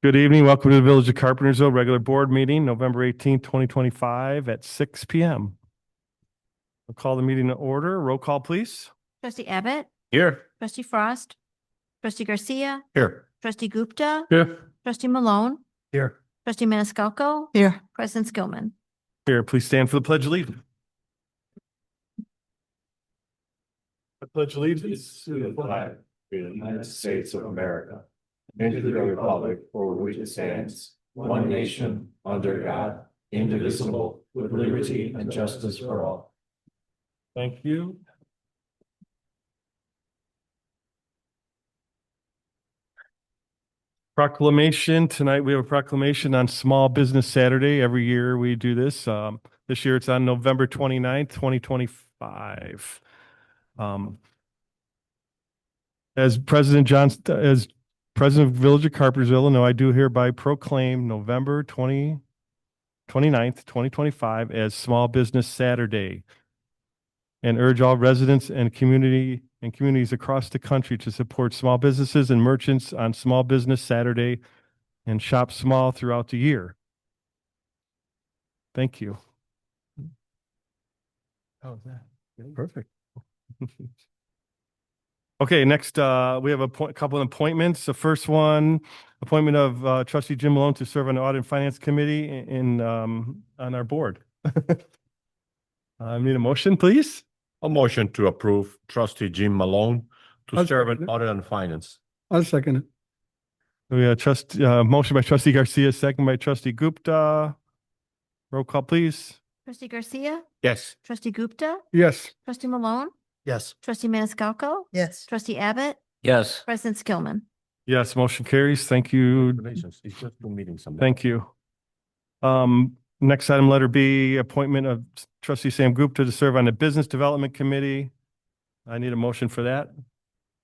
Good evening. Welcome to the Village of Carpentersville regular board meeting, November 18th, 2025 at 6 p.m. I'll call the meeting to order. Roll call, please. Trustee Abbott, Here. Trustee Frost, Trustee Garcia, Here. Trustee Gupta, Here. Trustee Malone, Here. Trustee Maniscalco, Here. President Skillman. Here, please stand for the Pledge of Allegiance. I pledge allegiance To the flag of the United States of America, and to the republic for which it stands, one nation, under God, indivisible, with liberty and justice for all. Thank you. Proclamation. Tonight we have a proclamation on Small Business Saturday. Every year we do this. This year it's on November 29th, 2025. As President of Village of Carpentersville, Illinois, I do hereby proclaim November 29th, 2025 as Small Business Saturday and urge all residents and communities across the country to support small businesses and merchants on Small Business Saturday and shop small throughout the year. Thank you. How was that? Perfect. Okay, next we have a couple of appointments. The first one, appointment of Trustee Jim Malone to serve on the Audit and Finance Committee on our board. I need a motion, please. A motion to approve Trustee Jim Malone to I'll serve second in it. Audit and Finance. I'll second it. We have motion by Trustee Garcia, second by Trustee Gupta. Roll call, please. Trustee Garcia, Yes. Trustee Gupta, Yes. Trustee Malone, Yes. Trustee Maniscalco, Yes. Trustee Abbott, Yes. President Skillman. Yes, motion carries. Thank you. Congratulations. It's just two meetings. Thank you. Next item, letter B, appointment of Trustee Sam Gupta to serve on the Business Development Committee. I need a motion for that.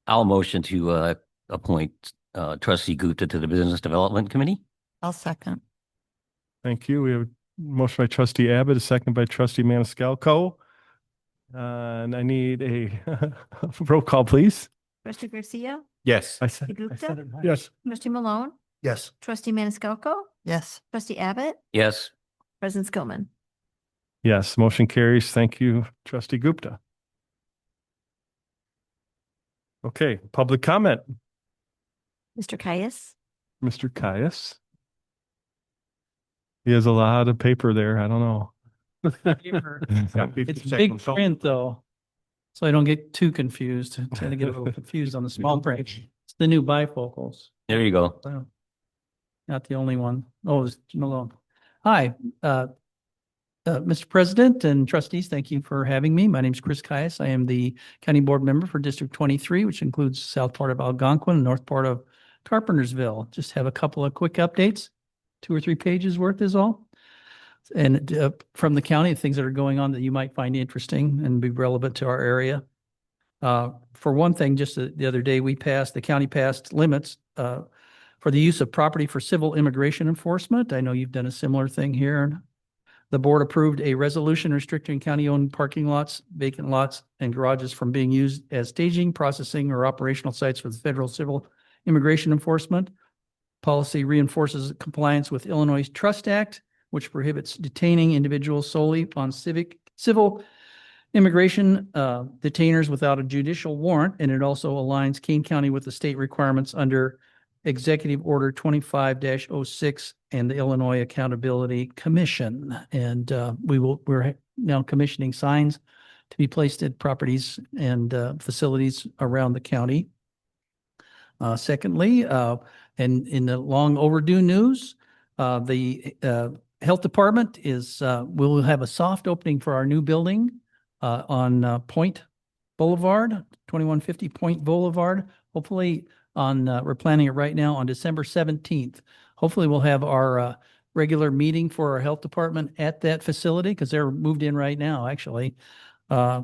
I'll motion to appoint Trustee Gupta to the Business Development Committee. I'll second. Thank you. We have a motion by Trustee Abbott, a second by Trustee Maniscalco. And I need a roll call, please. Trustee Garcia, Yes. Trustee Gupta, it right. Yes. Trustee Malone, Yes. Trustee Maniscalco, Yes. Trustee Abbott, Yes. President Skillman. Yes, motion carries. Thank you, Trustee Gupta. Okay, public comment. Mr. Caius, Mr. Caius. He has a lot of paper there. I don't know. It's big print though, so I don't get too confused. I tend to get a little confused on the small print. It's the new bifocals. There you go. Wow. Not the only one. Oh, it's Malone. Hi, Mr. President and trustees, thank you for having me. My name is Chris Caius. I am the county board member for District 23, which includes south part of Algonquin and north part of Carpentersville. Just have a couple of quick updates, 2 or 3 pages worth is all. And from the county, things that are going on that you might find interesting and be relevant to our area. For one thing, just the other day, the county passed limits for the use of property for civil immigration enforcement. I know you've done a similar thing here. The board approved a resolution restricting county-owned parking lots, vacant lots, and garages from being used as staging, processing, or operational sites for the federal civil immigration enforcement. Policy reinforces compliance with Illinois Trust Act, which prohibits detaining individuals solely on civil immigration detainers without a judicial warrant, and it also aligns Kane County with the state requirements under Executive Order 25-06 and the Illinois Accountability Commission. And we're now commissioning signs to be placed at properties and facilities around the county. Secondly, and in the long overdue news, the Health Department will have a soft opening for our new building on Point Boulevard, 2150 Point Boulevard. Hopefully we're planning it right now on December 17th. Hopefully we'll have our regular meeting for our health department at that facility because they're moved in right now, actually. Where's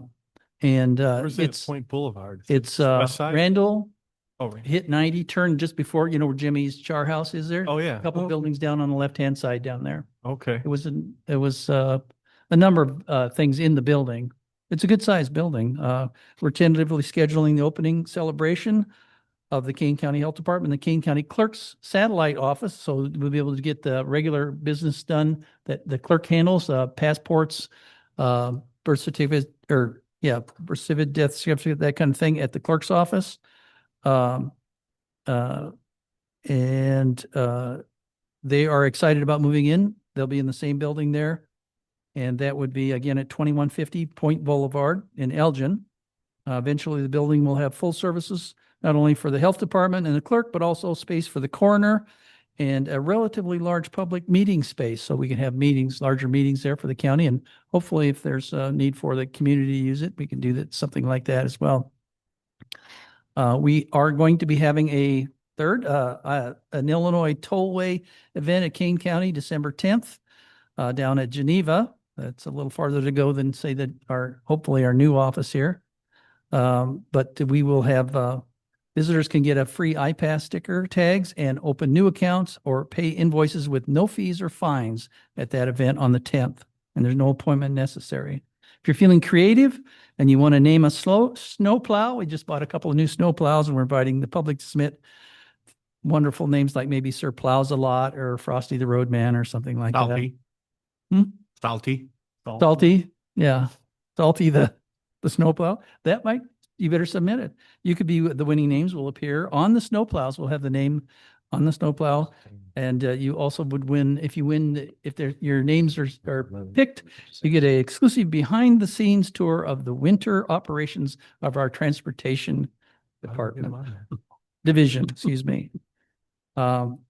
It's Point Boulevard? it's West side? Randall, Oh, right. hit 90, turn just before, where Jimmy's Char House is there. Oh, yeah. A couple buildings down on the left-hand side down there. Okay. It was a number of things in the building. It's a good sized building. We're tentatively scheduling the opening celebration of the Kane County Health Department, the Kane County Clerk's satellite office. So we'll be able to get the regular business done that the clerk handles, passports, birth certificate, birth certificate, death certificate, that kind of thing at the clerk's office. Um, and they are excited about moving in. They'll be in the same building there. And that would be again at 2150 Point Boulevard in Elgin. Eventually, the building will have full services, not only for the health department and the clerk, but also space for the coroner and a relatively large public meeting space. So we can have meetings, larger meetings there for the county. And hopefully if there's a need for the community to use it, we can do that, something like that as well. We are going to be having a third, an Illinois tollway event at Kane County, December 10th, down at Geneva. That's a little farther to go than say that hopefully our new office here. But we will have, visitors can get a free iPass sticker tags and open new accounts or pay invoices with no fees or fines at that event on the 10th. And there's no appointment necessary. If you're feeling creative and you want to name a snow plow, we just bought a couple of new snow plows and we're inviting the public to submit wonderful names like maybe Sir Plows a Lot or Frosty the Roadman or something like Salty. that. Salty. Salty, yeah. Salty the snowplow. That might, you better submit it. You could be, the winning names will appear on the snowplows. We'll have the name on the snowplow. And you also would win, if you win, if your names are picked, you get a exclusive behind the scenes tour of the winter operations of our transportation department. Division, excuse me.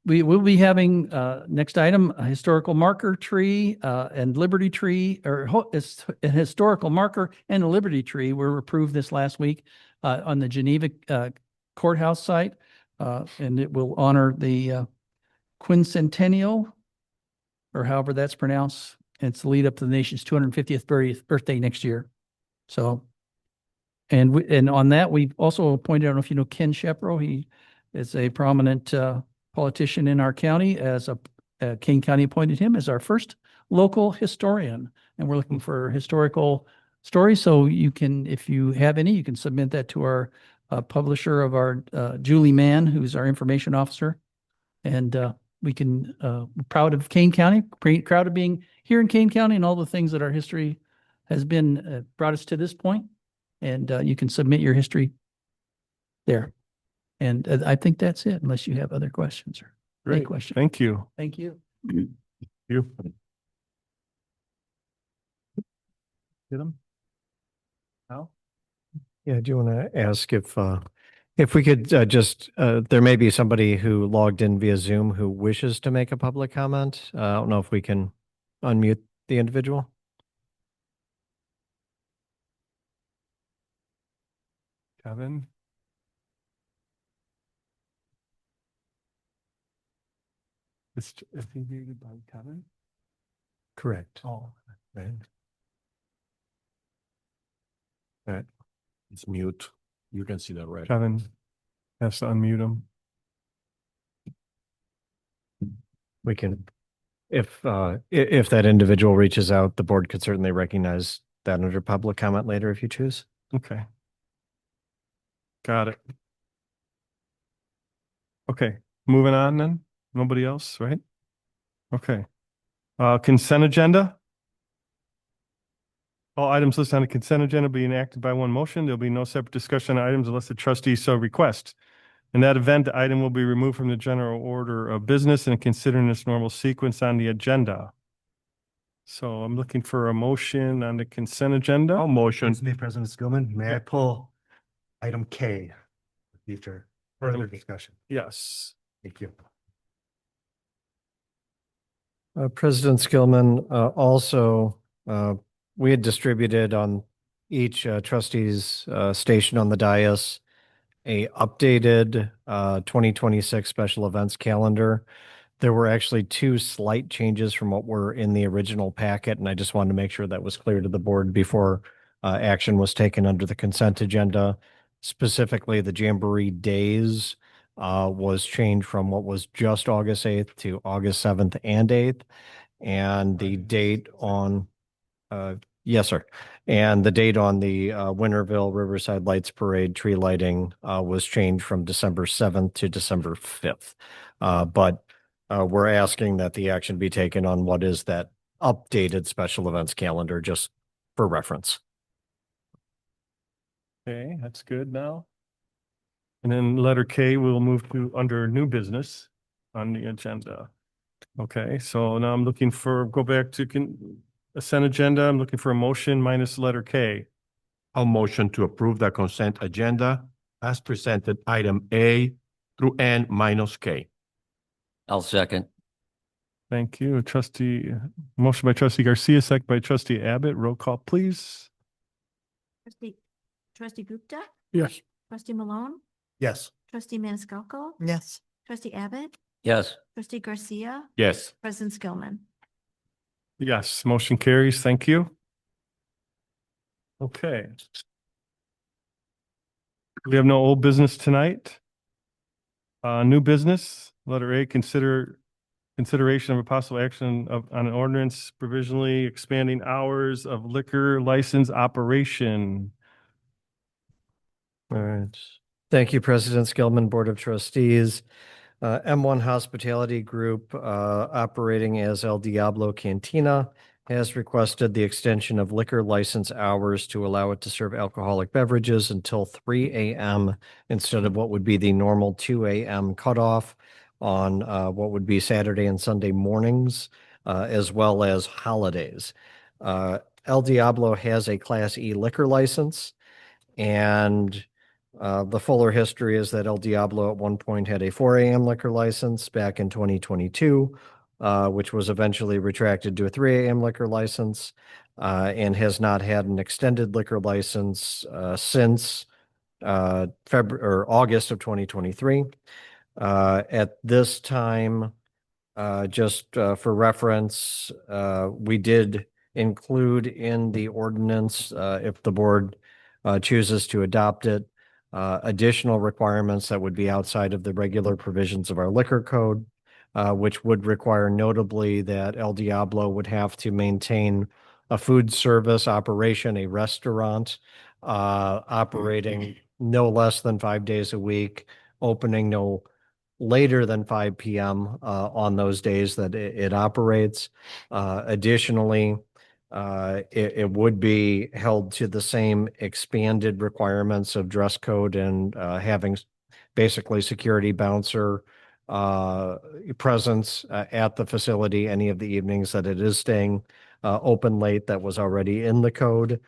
We will be having, next item, a historical marker tree and Liberty tree, or a historical marker and a Liberty tree were approved this last week on the Geneva courthouse site. And it will honor the quincentennial, or however that's pronounced. It's the lead up to the nation's 250th birthday next year. So, and on that, we've also appointed, I don't know if you know Ken Shepro, he is a prominent politician in our county. As Kane County appointed him as our first local historian. And we're looking for historical stories. So you can, if you have any, you can submit that to our publisher of our Julie Mann, who's our information officer. And we can, proud of Kane County, proud of being here in Kane County and all the things that our history has been, brought us to this point. And you can submit your history there. And I think that's it, unless you have other questions or any Great. questions. Thank you. Thank you. You. Get them? Al? Yeah, do you want to ask if we could just, there may be somebody who logged in via Zoom who wishes to make a public comment. I don't know if we can unmute the individual. Kevin? Is he muted by Kevin? Correct. Oh, Right. It's mute. You can see that, right? Kevin has to unmute him. We can, if that individual reaches out, the board could certainly recognize that under public comment later if you choose. Okay. Got it. Okay, moving on then. Nobody else, right? Okay. Consent agenda. All items listed on the consent agenda being enacted by one motion. There'll be no separate discussion on items unless the trustees so request. In that event, the item will be removed from the general order of business and considered in its normal sequence on the agenda. So I'm looking for a motion on the consent agenda. I'll motion. Excuse me, President Skillman, may I pull item K? Future further discussion. Yes. Thank you. President Skillman, also, we had distributed on each trustee's station on the dais a updated 2026 special events calendar. There were actually two slight changes from what were in the original packet, and I just wanted to make sure that was clear to the board before action was taken under the consent agenda. Specifically, the Jamboree days was changed from what was just August 8th to August 7th and 8th. And the date on, Yes, sir. And the date on the Winterville Riverside Lights Parade tree lighting was changed from December 7th to December 5th. But we're asking that the action be taken on what is that updated special events calendar, just for reference. Okay, that's good now. And then letter K, we'll move to under new business on the agenda. Okay, so now I'm looking for, go back to consent agenda. I'm looking for a motion minus letter K. I'll motion to approve the consent agenda as presented, item A through N minus K. I'll second. Thank you, trustee. Motion by trustee Garcia, second by trustee Abbott. Roll call, please. Trustee Gupta, Yes. trustee Malone, Yes. trustee Maniscalco, Yes. trustee Abbott, Yes. trustee Garcia, Yes. President Skillman. Yes, motion carries. Thank you. Okay. We have no old business tonight. New business, letter A, consideration of a possible action on an ordinance provisionally expanding hours of liquor license operation. All right. Thank you, President Skillman, Board of Trustees. M1 Hospitality Group, operating as El Diablo Cantina, has requested the extension of liquor license hours to allow it to serve alcoholic beverages until 3 a.m. instead of what would be the normal 2 a.m. cutoff on what would be Saturday and Sunday mornings, as well as holidays. El Diablo has a Class E liquor license, and the fuller history is that El Diablo at one point had a 4 a.m. liquor license back in 2022, which was eventually retracted to a 3 a.m. liquor license, and has not had an extended liquor license since February or August of 2023. At this time, just for reference, we did include in the ordinance, if the board chooses to adopt it, additional requirements that would be outside of the regular provisions of our liquor code, which would require notably that El Diablo would have to maintain a food service operation, a restaurant, operating no less than 5 days a week, opening no later than 5 p.m. On those days that it operates. Additionally, it would be held to the same expanded requirements of dress code and having basically security bouncer presence at the facility any of the evenings that it is staying open late that was already in the code.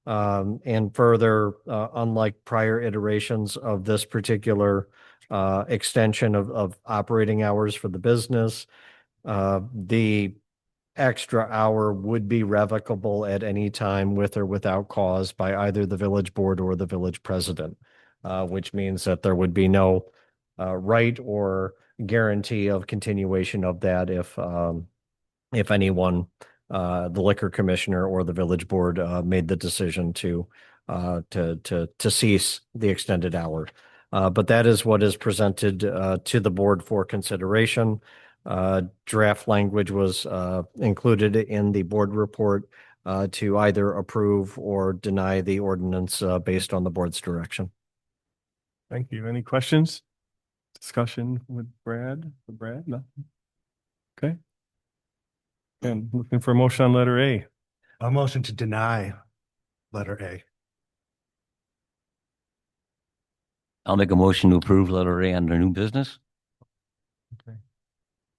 And further, unlike prior iterations of this particular extension of operating hours for the business, the extra hour would be revocable at any time with or without cause by either the village board or the village president, which means that there would be no right or guarantee of continuation of that if anyone, the liquor commissioner or the village board made the decision to cease the extended hour. But that is what is presented to the board for consideration. Draft language was included in the board report to either approve or deny the ordinance based on the board's direction. Thank you. Any questions? Discussion with Brad? No? Okay. And looking for a motion on letter A. A motion to deny letter A. I'll make a motion to approve letter A under new business. Okay.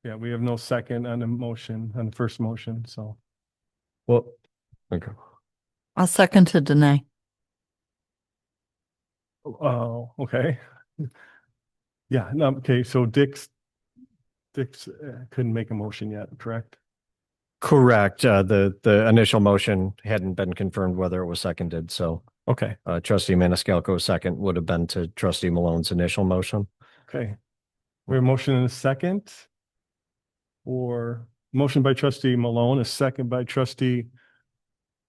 Yeah, we have no second on the motion, on the first motion, so. Well, okay. I'll second to deny. Oh, okay. Yeah, no, okay, so Dick's couldn't make a motion yet, correct? Correct. The initial motion hadn't been confirmed whether it was seconded, so Okay, trustee Maniscalco's second would have been to trustee Malone's initial motion. okay. We have a motion and a second. Or motion by trustee Malone, a second by trustee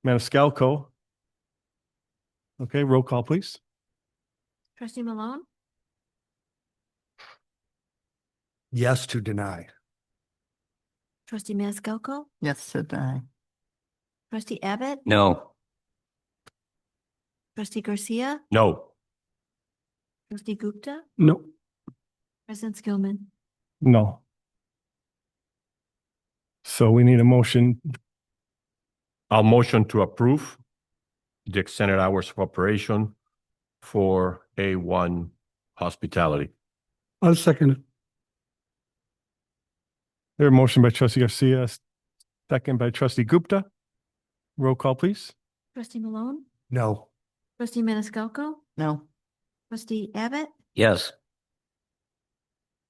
Maniscalco. Okay, roll call, please. Trustee Malone, Yes to deny. trustee Maniscalco, Yes to deny. Trustee Abbott, No. trustee Garcia, No. trustee Gupta, No. President Skillman. No. So we need a motion. I'll motion to approve the extended hours of operation for A1 Hospitality. I'll second it. There a motion by trustee Garcia, second by trustee Gupta. Roll call, please. Trustee Malone, No. trustee Maniscalco, No. trustee Abbott, Yes.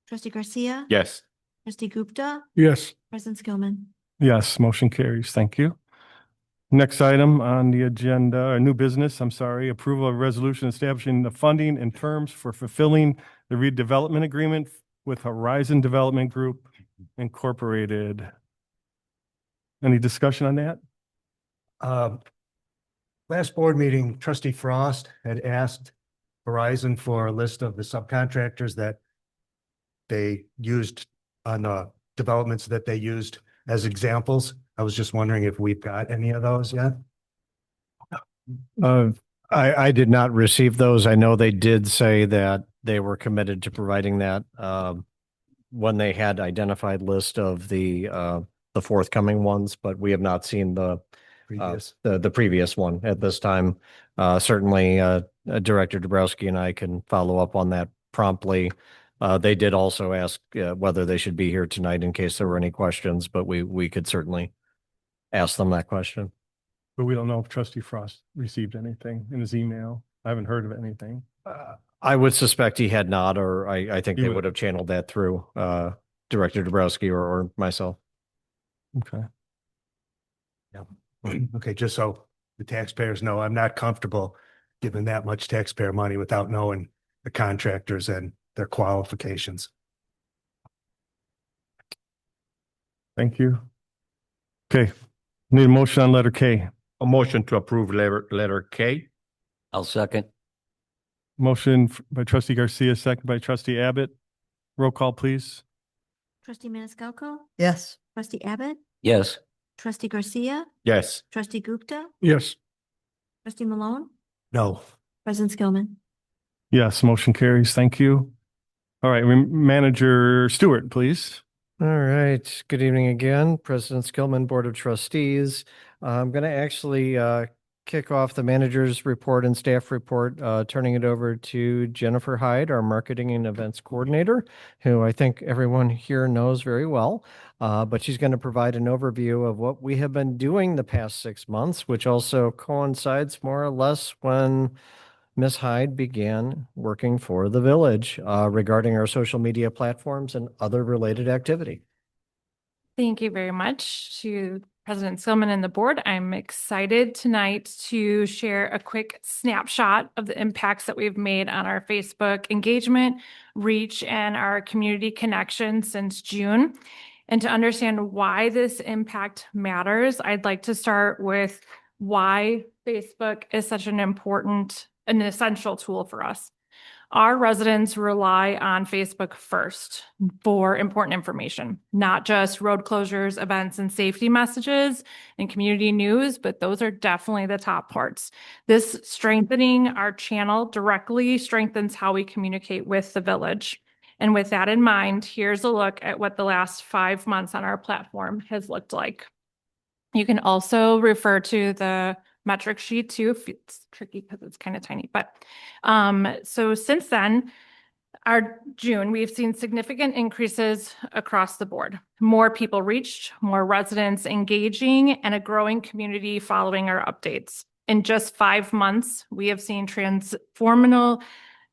trustee Garcia, Yes. trustee Gupta, Yes. President Skillman. Yes, motion carries. Thank you. Next item on the agenda, or new business, I'm sorry, approval of resolution establishing the funding and terms for fulfilling the redevelopment agreement with Horizon Development Group Incorporated. Any discussion on that? Last board meeting, trustee Frost had asked Verizon for a list of the subcontractors that they used on the developments that they used as examples. I was just wondering if we've got any of those yet? I did not receive those. I know they did say that they were committed to providing that when they had identified list of the forthcoming ones, but we have not seen the previous one at this time. Certainly, Director Dabrowski and I can follow up on that promptly. They did also ask whether they should be here tonight in case there were any questions, but we could certainly ask them that question. But we don't know if trustee Frost received anything in his email. I haven't heard of anything. I would suspect he had not, or I think He they would- would have channeled that through Director Dabrowski or myself. Okay. Okay, just so the taxpayers know, I'm not comfortable giving that much taxpayer money without knowing the contractors and their qualifications. Thank you. Okay, need a motion on letter K. A motion to approve letter K. I'll second. Motion by trustee Garcia, second by trustee Abbott. Roll call, please. Trustee Maniscalco, Yes. trustee Abbott, Yes. trustee Garcia, Yes. trustee Gupta, Yes. trustee Malone, No. President Skillman. Yes, motion carries. Thank you. All right, Manager Stewart, please. All right. Good evening again, President Skillman, Board of Trustees. I'm going to actually kick off the manager's report and staff report, turning it over to Jennifer Hyde, our marketing and events coordinator, who I think everyone here knows very well. But she's going to provide an overview of what we have been doing the past 6 months, which also coincides more or less when Ms. Hyde began working for the village regarding our social media platforms and other related activity. Thank you very much to President Skillman and the board. I'm excited tonight to share a quick snapshot of the impacts that we've made on our Facebook engagement, reach, and our community connection since June. And to understand why this impact matters, I'd like to start with why Facebook is such an essential tool for us. Our residents rely on Facebook first for important information, not just road closures, events, and safety messages and community news, but those are definitely the top parts. This strengthening our channel directly strengthens how we communicate with the village. And with that in mind, here's a look at what the last 5 months on our platform has looked like. You can also refer to the metric sheet too. It's tricky because it's kind of tiny, but so since then, our June, we've seen significant increases across the board. More people reached, more residents engaging, and a growing community following our updates. In just 5 months, we have seen transformational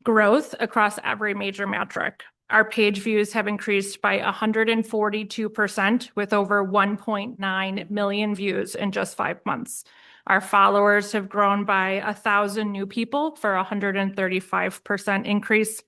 growth across every major metric. Our page views have increased by 142% with over 1.9 million views in just 5 months. Our followers have grown by 1,000 new people for 135% increase.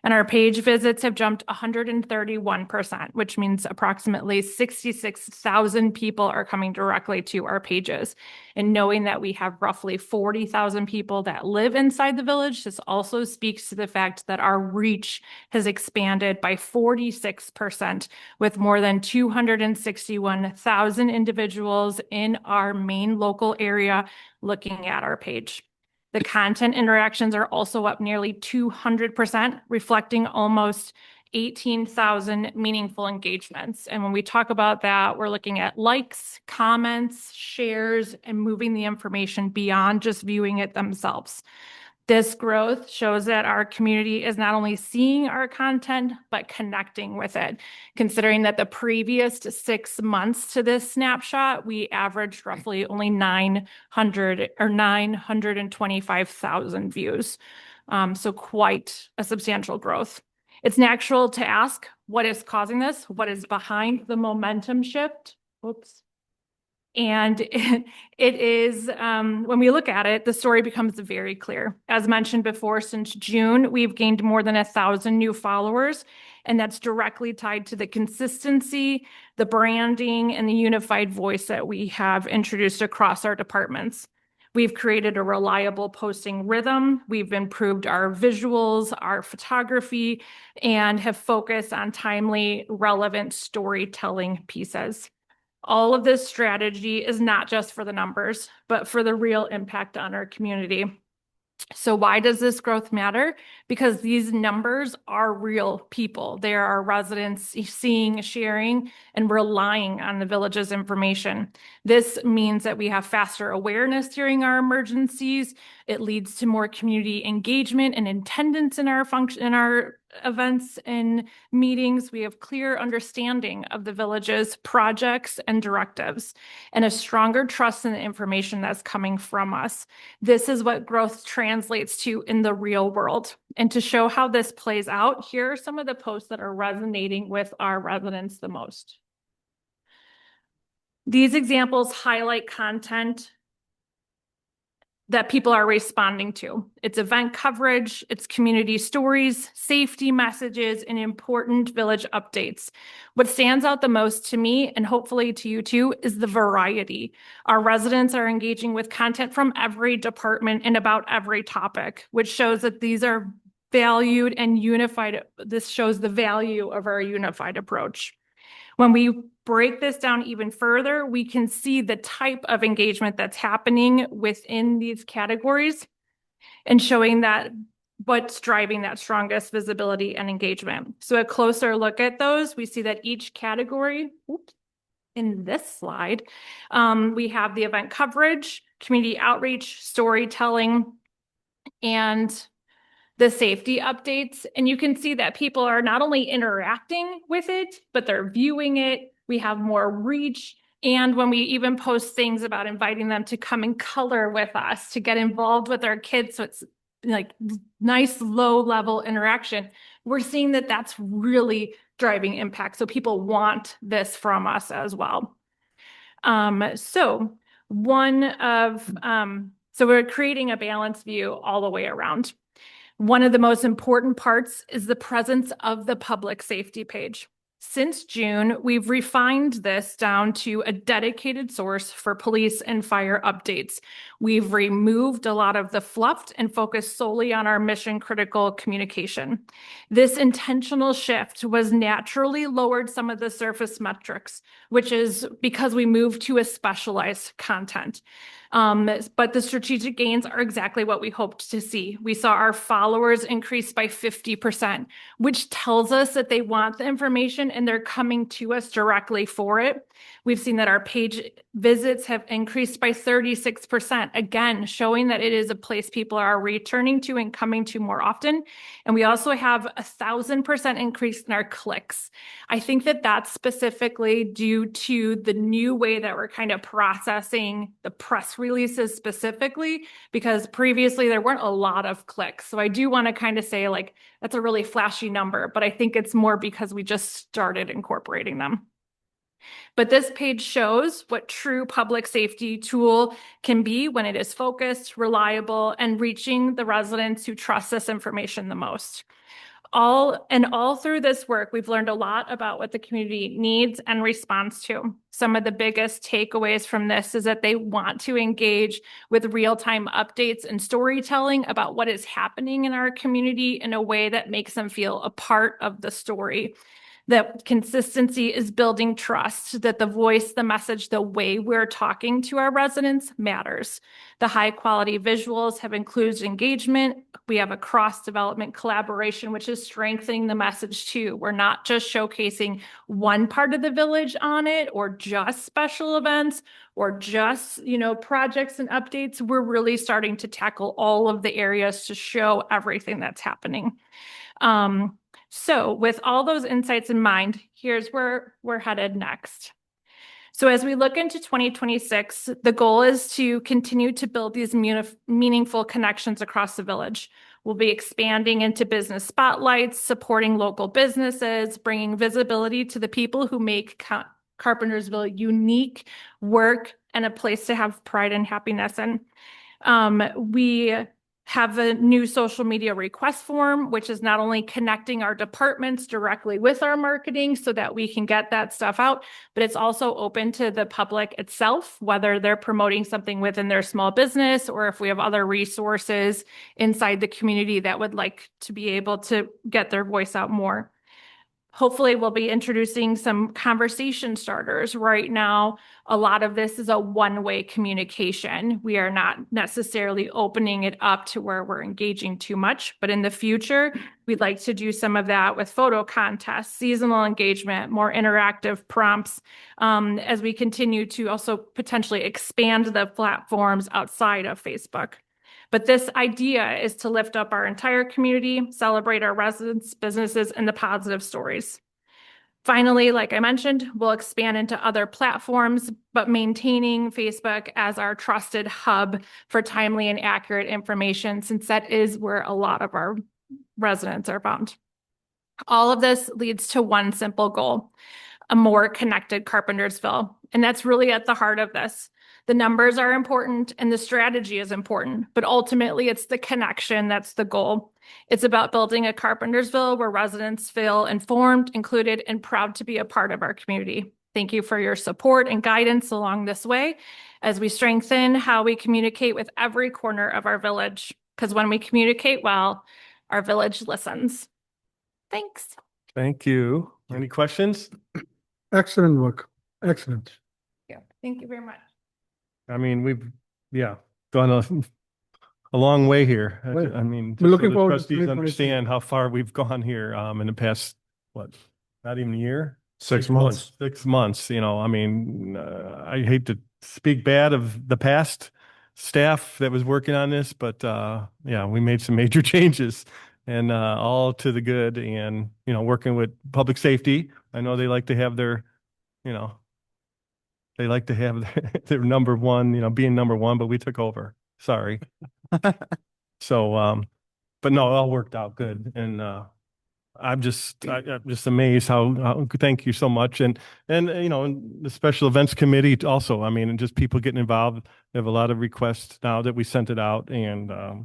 And our page visits have jumped 131%, which means approximately 66,000 people are coming directly to our pages. And knowing that we have roughly 40,000 people that live inside the village, this also speaks to the fact that our reach has expanded by 46%, with more than 261,000 individuals in our main local area looking at our page. The content interactions are also up nearly 200%, reflecting almost 18,000 meaningful engagements. And when we talk about that, we're looking at likes, comments, shares, and moving the information beyond just viewing it themselves. This growth shows that our community is not only seeing our content, but connecting with it. Considering that the previous 6 months to this snapshot, we averaged roughly only 925,000 views. So quite a substantial growth. It's natural to ask, what is causing this? What is behind the momentum shift? Oops. And it is, when we look at it, the story becomes very clear. As mentioned before, since June, we've gained more than 1,000 new followers, and that's directly tied to the consistency, the branding, and the unified voice that we have introduced across our departments. We've created a reliable posting rhythm. We've improved our visuals, our photography, and have focused on timely, relevant storytelling pieces. All of this strategy is not just for the numbers, but for the real impact on our community. So why does this growth matter? Because these numbers are real people. They are our residents seeing, sharing, and relying on the village's information. This means that we have faster awareness during our emergencies. It leads to more community engagement and attendance in our events and meetings. We have clear understanding of the village's projects and directives, and a stronger trust in the information that's coming from us. This is what growth translates to in the real world. And to show how this plays out, here are some of the posts that are resonating with our residents the most. These examples highlight content that people are responding to. It's event coverage, it's community stories, safety messages, and important village updates. What stands out the most to me, and hopefully to you too, is the variety. Our residents are engaging with content from every department and about every topic, which shows that these are valued and unified. This shows the value of our unified approach. When we break this down even further, we can see the type of engagement that's happening within these categories and showing that what's driving that strongest visibility and engagement. So a closer look at those, we see that each category, in this slide, we have the event coverage, community outreach, storytelling, and the safety updates. And you can see that people are not only interacting with it, but they're viewing it. We have more reach. And when we even post things about inviting them to come and color with us, to get involved with our kids, so it's like nice low level interaction, we're seeing that that's really driving impact. So people want this from us as well. So we're creating a balanced view all the way around. One of the most important parts is the presence of the public safety page. Since June, we've refined this down to a dedicated source for police and fire updates. We've removed a lot of the fluff and focused solely on our mission critical communication. This intentional shift was naturally lowered some of the surface metrics, which is because we moved to a specialized content. But the strategic gains are exactly what we hoped to see. We saw our followers increase by 50%, which tells us that they want the information and they're coming to us directly for it. We've seen that our page visits have increased by 36%, again, showing that it is a place people are returning to and coming to more often. And we also have 1,000% increase in our clicks. I think that that's specifically due to the new way that we're kind of processing the press releases specifically, because previously there weren't a lot of clicks. So I do want to kind of say like, that's a really flashy number, but I think it's more because we just started incorporating them. But this page shows what true public safety tool can be when it is focused, reliable, and reaching the residents who trust this information the most. All through this work, we've learned a lot about what the community needs and responds to. Some of the biggest takeaways from this is that they want to engage with real-time updates and storytelling about what is happening in our community in a way that makes them feel a part of the story. That consistency is building trust, that the voice, the message, the way we're talking to our residents matters. The high quality visuals have included engagement. We have a cross-development collaboration, which is strengthening the message too. We're not just showcasing one part of the village on it or just special events or just, projects and updates. We're really starting to tackle all of the areas to show everything that's happening. So with all those insights in mind, here's where we're headed next. So as we look into 2026, the goal is to continue to build these meaningful connections across the village. We'll be expanding into business spotlights, supporting local businesses, bringing visibility to the people who make Carpentersville unique work and a place to have pride and happiness in. We have a new social media request form, which is not only connecting our departments directly with our marketing so that we can get that stuff out, but it's also open to the public itself, whether they're promoting something within their small business or if we have other resources inside the community that would like to be able to get their voice out more. Hopefully, we'll be introducing some conversation starters. Right now, a lot of this is a one-way communication. We are not necessarily opening it up to where we're engaging too much, but in the future, we'd like to do some of that with photo contests, seasonal engagement, more interactive prompts, as we continue to also potentially expand the platforms outside of Facebook. But this idea is to lift up our entire community, celebrate our residents, businesses, and the positive stories. Finally, like I mentioned, we'll expand into other platforms, but maintaining Facebook as our trusted hub for timely and accurate information, since that is where a lot of our residents are found. All of this leads to one simple goal: a more connected Carpentersville. And that's really at the heart of this. The numbers are important and the strategy is important, but ultimately it's the connection that's the goal. It's about building a Carpentersville where residents feel informed, included, and proud to be a part of our community. Thank you for your support and guidance along this way as we strengthen how we communicate with every corner of our village. Because when we communicate well, our village listens. Thanks. Thank you. Any questions? Excellent work. Excellent. Yeah, thank you very much. I mean, we've, done a long way here. Well, I mean, we're just looking so the forward to trustees 2026. understand how far we've gone here, in the past, not even a year? 6 months. 6 months, I mean, I hate to speak bad of the past staff that was working on this, but, we made some major changes and, all to the good and, working with public safety. I know they like to have their, they like to have their number one, being number one, but we took over. Sorry. So, but no, it all worked out good. And, I'm just amazed how thank you so much. And the special events committee also, I mean, and just people getting involved. We have a lot of requests now that we sent it out and, a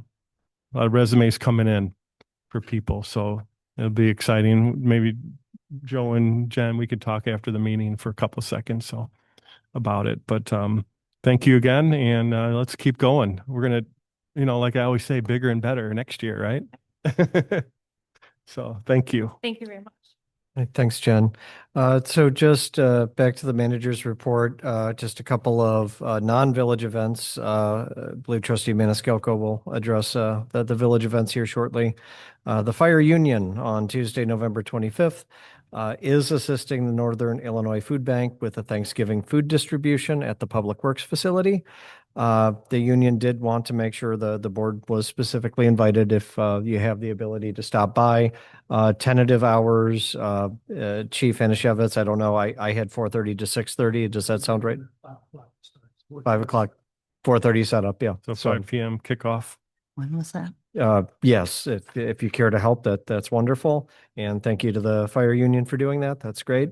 lot of resumes coming in for people. So it'll be exciting. Maybe Joe and Jen, we could talk after the meeting for a couple of seconds. So about it, but, thank you again. And, let's keep going. We're going to, like I always say, bigger and better next year, right? So thank you. Thank you very much. Thanks, Jen. So just back to the manager's report, just a couple of non-village events. I believe Trustee Maniscalco will address the village events here shortly. The Fire Union on Tuesday, November 25th, is assisting the Northern Illinois Food Bank with a Thanksgiving food distribution at the Public Works facility. The union did want to make sure the board was specifically invited if you have the ability to stop by. Tentative hours, Chief Anishevitz, I don't know, I had 4:30 to 6:30. Does that sound right? 5 o'clock, 4:30 setup, yeah. So 5 p.m. kickoff. When was that? Yes, if you care to help, that's wonderful. And thank you to the fire union for doing that. That's great.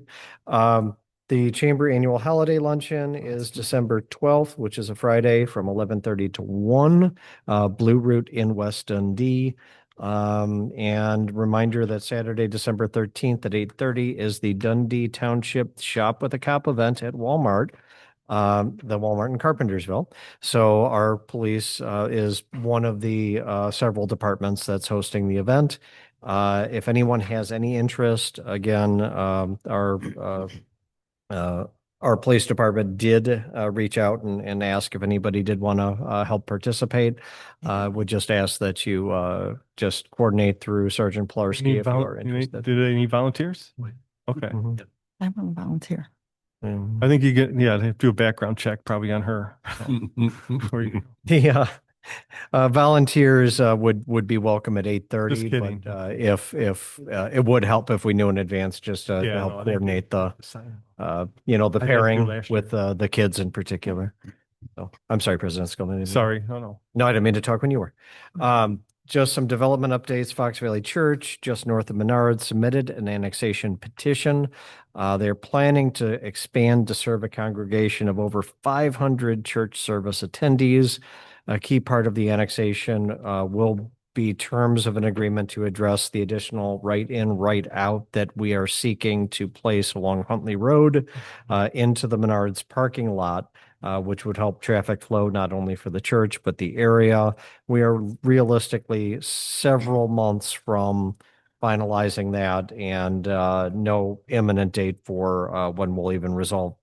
The Chamber Annual Holiday Luncheon is December 12th, which is a Friday from 11:30 to 1, Blue Route in West Dundee. And reminder that Saturday, December 13th at 8:30 is the Dundee Township Shop with a Cop event at Walmart, the Walmart in Carpentersville. So our police is one of the several departments that's hosting the event. If anyone has any interest, again, our police department did reach out and ask if anybody did want to help participate. Would just ask that you just coordinate through Sergeant Polarsky if you are interested. Do they need volunteers? Okay. Mhm. I want to volunteer. I think you get, yeah, they have to do a background check probably on her. Before you- The volunteers would be welcome at 8:30. Just kidding. But if it would help if we knew in advance just to Yeah, help no, they- coordinate the the I had to pairing last with the kids in particular. So I'm sorry, President Skolnick. Sorry, no. No, I didn't mean to talk when you were. Just some development updates. Fox Valley Church, just north of Menard, submitted an annexation petition. They're planning to expand to serve a congregation of over 500 church service attendees. A key part of the annexation will be terms of an agreement to address the additional right in, right out that we are seeking to place along Huntley Road into the Menards parking lot. Which would help traffic flow not only for the church, but the area. We are realistically several months from finalizing that and no imminent date for when we'll even resolve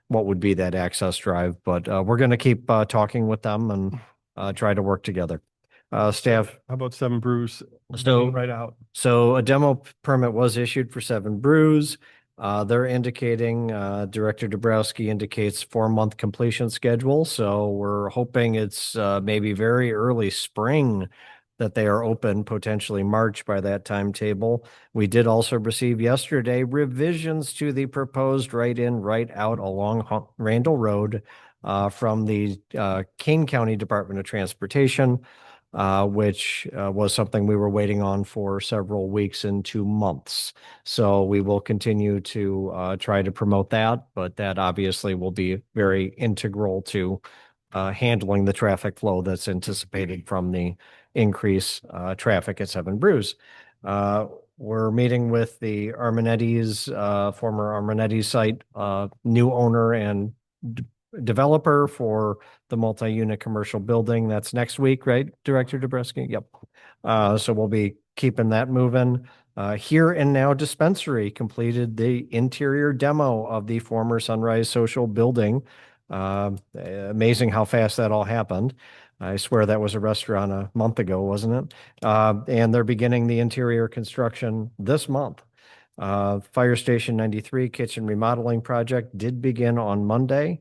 what would be that access drive. But we're going to keep talking with them and try to work together. Staff. How about Seven Brews? So Right out. So a demo permit was issued for Seven Brews. They're indicating, Director Dabrowski indicates 4-month completion schedule. So we're hoping it's maybe very early spring that they are open, potentially March by that timetable. We did also receive yesterday revisions to the proposed right in, right out along Randall Road from the Kane County Department of Transportation. Which was something we were waiting on for several weeks into months. So we will continue to try to promote that, but that obviously will be very integral to handling the traffic flow that's anticipated from the increased traffic at Seven Brews. We're meeting with the Armanetti's, former Armanetti's site, new owner and developer for the multi-unit commercial building. That's next week, right, Director Dabrowski? Yep. So we'll be keeping that moving. Here and Now Dispensary completed the interior demo of the former Sunrise Social building. Amazing how fast that all happened. I swear that was a restaurant a month ago, wasn't it? And they're beginning the interior construction this month. Fire Station 93 kitchen remodeling project did begin on Monday.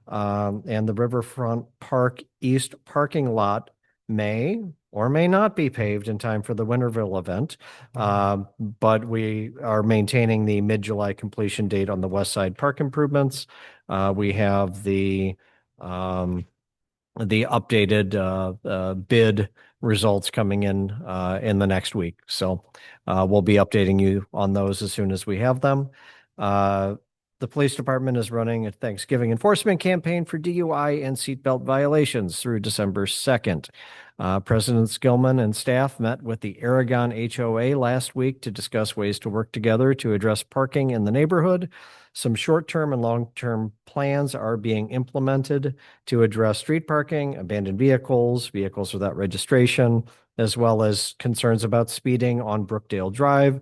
And the Riverfront Park East parking lot may or may not be paved in time for the Winterville event. But we are maintaining the mid-July completion date on the west side park improvements. We have the updated bid results coming in the next week. So we'll be updating you on those as soon as we have them. The police department is running a Thanksgiving enforcement campaign for DUI and seatbelt violations through December 2nd. President Skillman and staff met with the Aragon HOA last week to discuss ways to work together to address parking in the neighborhood. Some short-term and long-term plans are being implemented to address street parking, abandoned vehicles, vehicles without registration, as well as concerns about speeding on Brookdale Drive.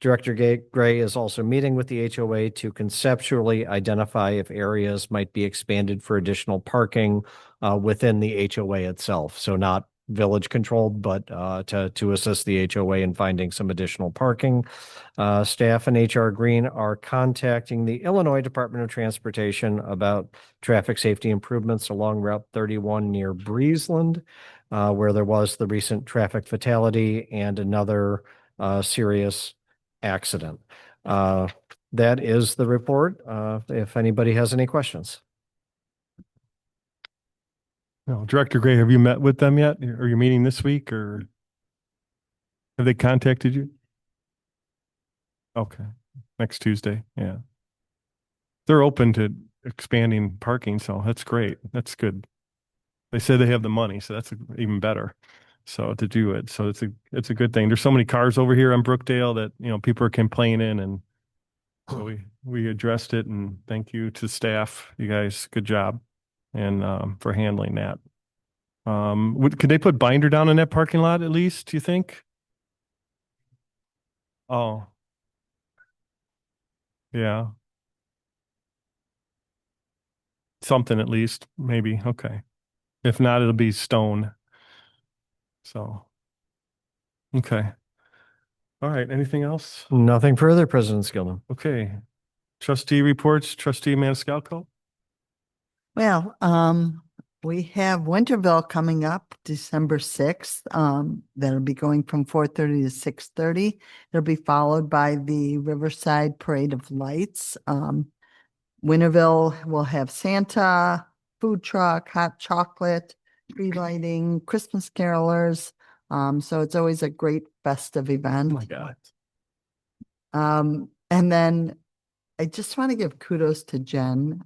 Director Gray is also meeting with the HOA to conceptually identify if areas might be expanded for additional parking within the HOA itself. So not village controlled, but to assist the HOA in finding some additional parking. Staff and HR Green are contacting the Illinois Department of Transportation about traffic safety improvements along Route 31 near Breezeland, where there was the recent traffic fatality and another serious accident. That is the report. If anybody has any questions. No, Director Gray, have you met with them yet? Are you meeting this week or have they contacted you? Okay, next Tuesday. Yeah. They're open to expanding parking, so that's great. That's good. They said they have the money, so that's even better. So to do it. So it's a good thing. There's so many cars over here on Brookdale that, people are complaining, and so we addressed it, and thank you to staff. You guys, good job. And for handling that. Could they put binder down in that parking lot at least, do you think? Oh. Yeah. Something at least, maybe. Okay. If not, it'll be stone. So, okay. All right. Anything else? Nothing further, President Skillman. Okay. Trustee reports, Trustee Maniscalco. Well, we have Winterville coming up December 6th. That'll be going from 4:30 to 6:30. It'll be followed by the Riverside Parade of Lights. Winterville will have Santa, food truck, hot chocolate, tree lighting, Christmas carolers. So it's always a great festive event. Oh my God. And then I just want to give kudos to Jen.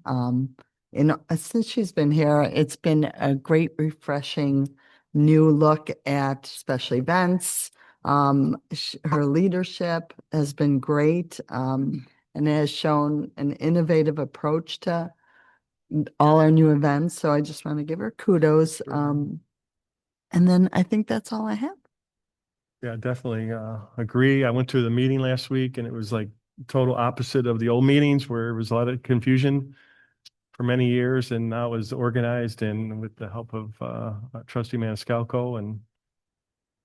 Since she's been here, it's been a great, refreshing new look at special events. Her leadership has been great, and has shown an innovative approach to all our new events. So I just want to give her kudos. And then I think that's all I have. Yeah, definitely agree. I went to the meeting last week, and it was like total opposite of the old meetings where there was a lot of confusion for many years, and now it was organized, and with the help of Trustee Maniscalco and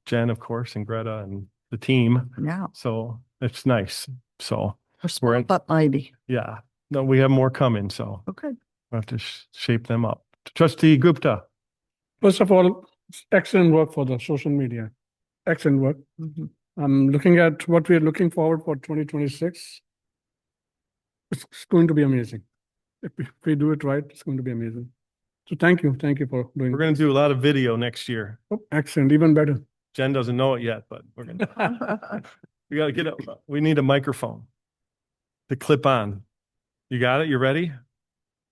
Jen, of course, and Greta and the team. Yeah, So it's nice. So we're small but mighty. yeah, no, we have more coming. So Okay. we'll have to shape them up. Trustee Gupta. First of all, excellent work for the social media. Excellent work. Mhm. I'm looking at what we are looking forward for 2026. It's going to be amazing. If we do it right, it's going to be amazing. So thank you for doing. We're going to do a lot of video next year. Oh, excellent, even better. Jen doesn't know it yet, but we're going to. We got to get up. We need a microphone to clip on. You got it? You ready?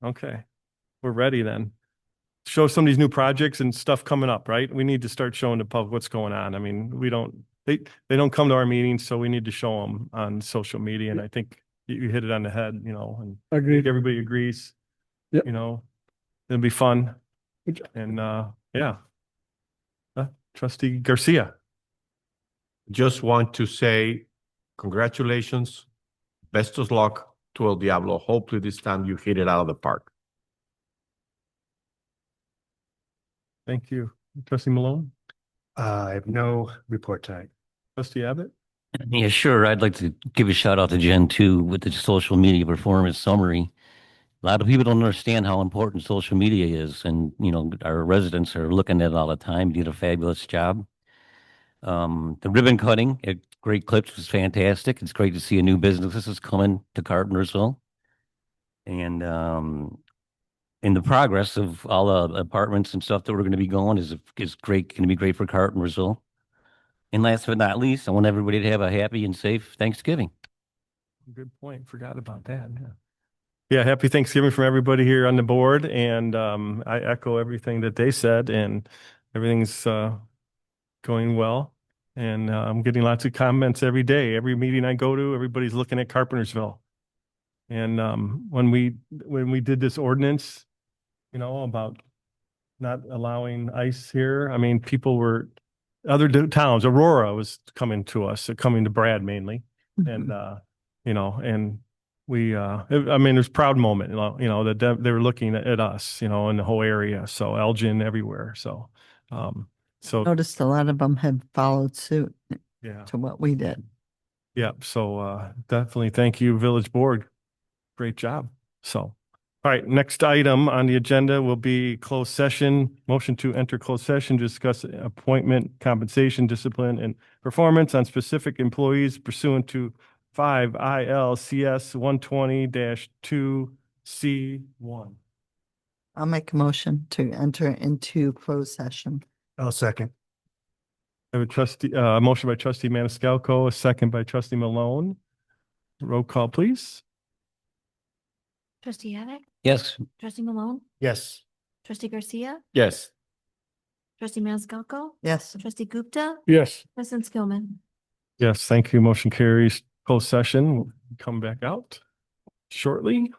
Okay. We're ready then. Show some of these new projects and stuff coming up, right? We need to start showing the public what's going on. I mean, they don't come to our meetings, so we need to show them on social media. And I think you hit it on the head, and I Agreed. think everybody agrees. Yep. It'll be fun. Good job. And yeah. Trustee Garcia. Just want to say congratulations, best of luck to El Diablo. Hopefully this time you hit it out of the park. Thank you. Trustee Malone. I have no report tonight. Trustee Abbott. Yeah, sure. I'd like to give a shout out to Jen too with the social media performance summary. A lot of people don't understand how important social media is, and our residents are looking at it all the time. You did a fabulous job. The ribbon cutting, great clips, was fantastic. It's great to see a new business is coming to Carpentersville, and in the progress of all the apartments and stuff that we're going to be going is great. Going to be great for Carpentersville. And last but not least, I want everybody to have a happy and safe Thanksgiving. Good point. Forgot about that. Yeah. Happy Thanksgiving from everybody here on the board. And I echo everything that they said, and everything's going well. And I'm getting lots of comments every day. Every meeting I go to, everybody's looking at Carpentersville. And when we did this ordinance, about not allowing ice here, I mean, people were other towns. Aurora was coming to us, coming to Brad mainly, and and we, I mean, there's a proud moment, that they were looking at us, in the whole area. So Elgin, everywhere. So, Noticed a lot of them have followed suit yeah, to what we did. yeah. So definitely thank you, Village Board. Great job. So. All right, next item on the agenda will be closed session. Motion to enter closed session to discuss appointment, compensation, discipline, and performance on specific employees pursuant to 5 ILCS 120-2C1. I'll make a motion to enter into closed session. I'll second. I have a motion by Trustee Maniscalco, a second by Trustee Malone. Roll call, please. Trustee Abbott? Yes. Trustee Malone? Yes. Trustee Garcia? Yes. Trustee Maniscalco, Yes. trustee Gupta, Yes. President Skillman. Yes, thank you. Motion carries. Closed session. We'll come back out shortly.